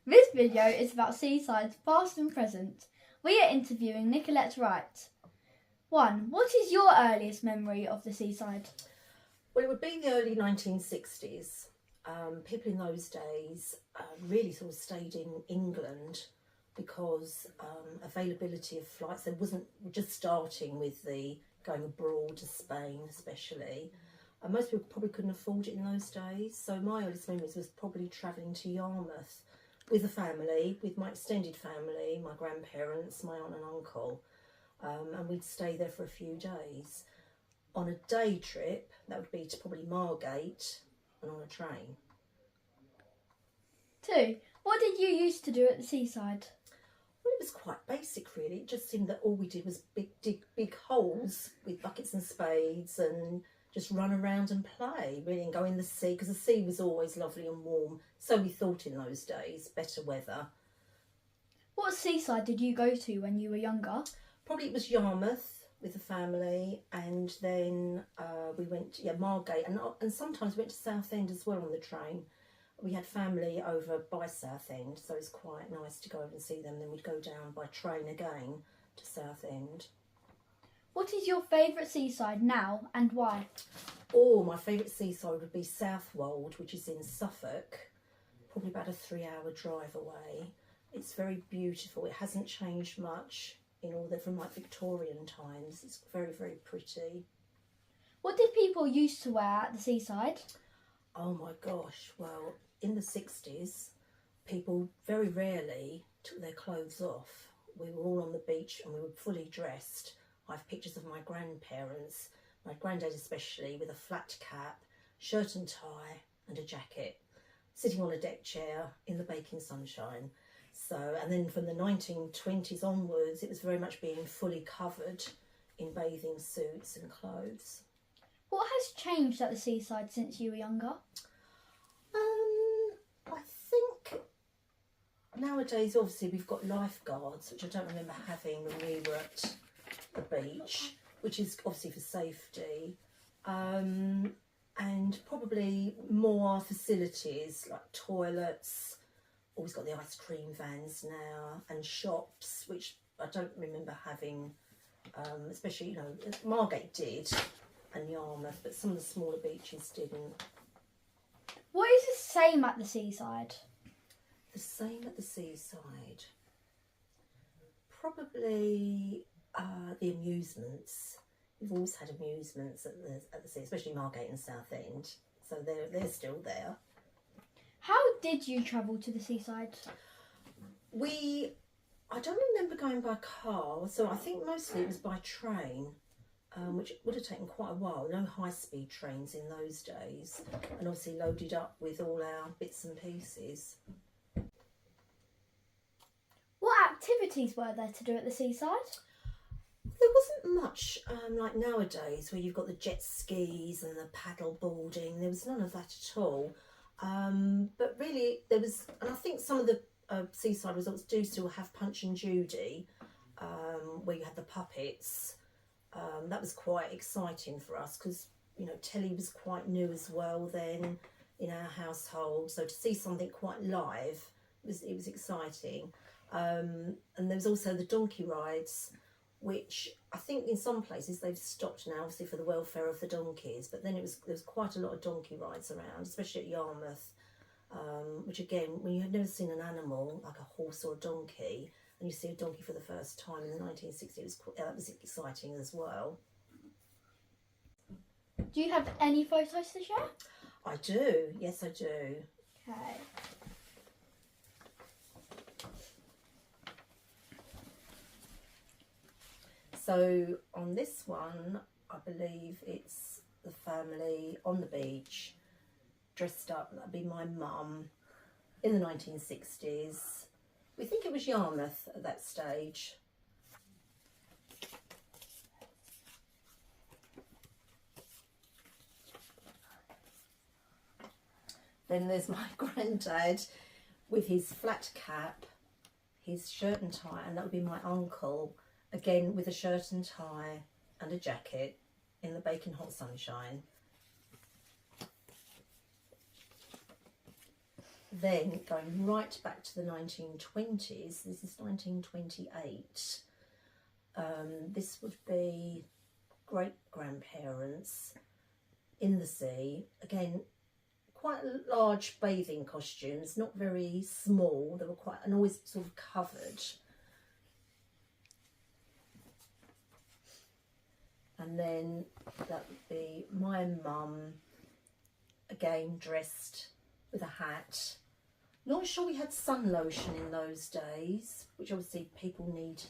This video is about Seaside's past and present. We are interviewing Nicolette Wright. 1. What is your earliest memory of the Seaside? Well, it would be the early 1960s. People in those days really sort of stayed in England because availability of flights, there wasn't, just starting with the going abroad to Spain especially. Most people probably couldn't afford it in those days. So my earliest memories was probably travelling to Yarmouth with a family, with my extended family, my grandparents, my aunt and uncle. And we'd stay there for a few days. On a day trip, that would be to probably Margate and on a train. 2. What did you used to do at the Seaside? Well, it was quite basic really. It just seemed that all we did was dig big holes with buckets and spades and just run around and play really, and go in the sea, because the sea was always lovely and warm. So we thought in those days, better weather. What seaside did you go to when you were younger? Probably it was Yarmouth with the family, and then we went to Margate, and sometimes we went to Southend as well on the train. We had family over by Southend, so it's quite nice to go over and see them. Then we'd go down by train again to Southend. What is your favourite seaside now and why? Oh, my favourite seaside would be Southwold, which is in Suffolk, probably about a 3-hour drive away. It's very beautiful. It hasn't changed much from like Victorian times. It's very, very pretty. What did people used to wear at the Seaside? Oh my gosh, well, in the 60s, people very rarely took their clothes off. We were all on the beach and we were fully dressed. I have pictures of my grandparents, my granddad especially, with a flat cap, shirt and tie and a jacket, sitting on a deck chair in the baking sunshine. So, and then from the 1920s onwards, it was very much being fully covered in bathing suits and clothes. What has changed at the Seaside since you were younger? I think nowadays, obviously, we've got lifeguards, which I don't remember having when we were at the beach, which is obviously for safety, and probably more facilities like toilets. Always got the ice cream vans now, and shops, which I don't remember having, especially, Margate did and Yarmouth, but some of the smaller beaches didn't. What is the same at the Seaside? The same at the Seaside? Probably the amusements. We've always had amusements at the sea, especially Margate and Southend, so they're still there. How did you travel to the Seaside? I don't remember going by car, so I think mostly it was by train, which would have taken quite a while. No high-speed trains in those days, and obviously loaded up with all our bits and pieces. What activities were there to do at the Seaside? There wasn't much like nowadays, where you've got the jet skis and the paddle boarding. There was none of that at all. But really there was, and I think some of the Seaside resorts do still have Punch and Judy, where you had the puppets. That was quite exciting for us because, telly was quite new as well then in our household. So to see something quite live, it was exciting. And there was also the donkey rides, which I think in some places they've stopped now, obviously for the welfare of the donkeys, but then there was quite a lot of donkey rides around, especially at Yarmouth, which again, when you had never seen an animal like a horse or a donkey, and you see a donkey for the first time in the 1960s, that was exciting as well. Do you have any photos to share? I do, yes I do. Okay. So on this one, I believe it's the family on the beach, dressed up. That'd be my mum in the 1960s. We think it was Yarmouth at that stage. Then there's my granddad with his flat cap, his shirt and tie, and that would be my uncle, again with a shirt and tie and a jacket in the baking hot sunshine. then going right back to the 1920s, this is 1928, this would be great-grandparents in the sea. Again, quite large bathing costumes, not very small, they were quite, and always sort of covered. And then that would be my mum, again dressed with a hat. Not sure we had sun lotion in those days, which obviously people need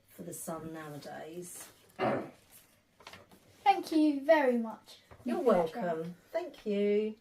for the sun nowadays. Thank you very much. You're Nicolette Wright. welcome. Thank you.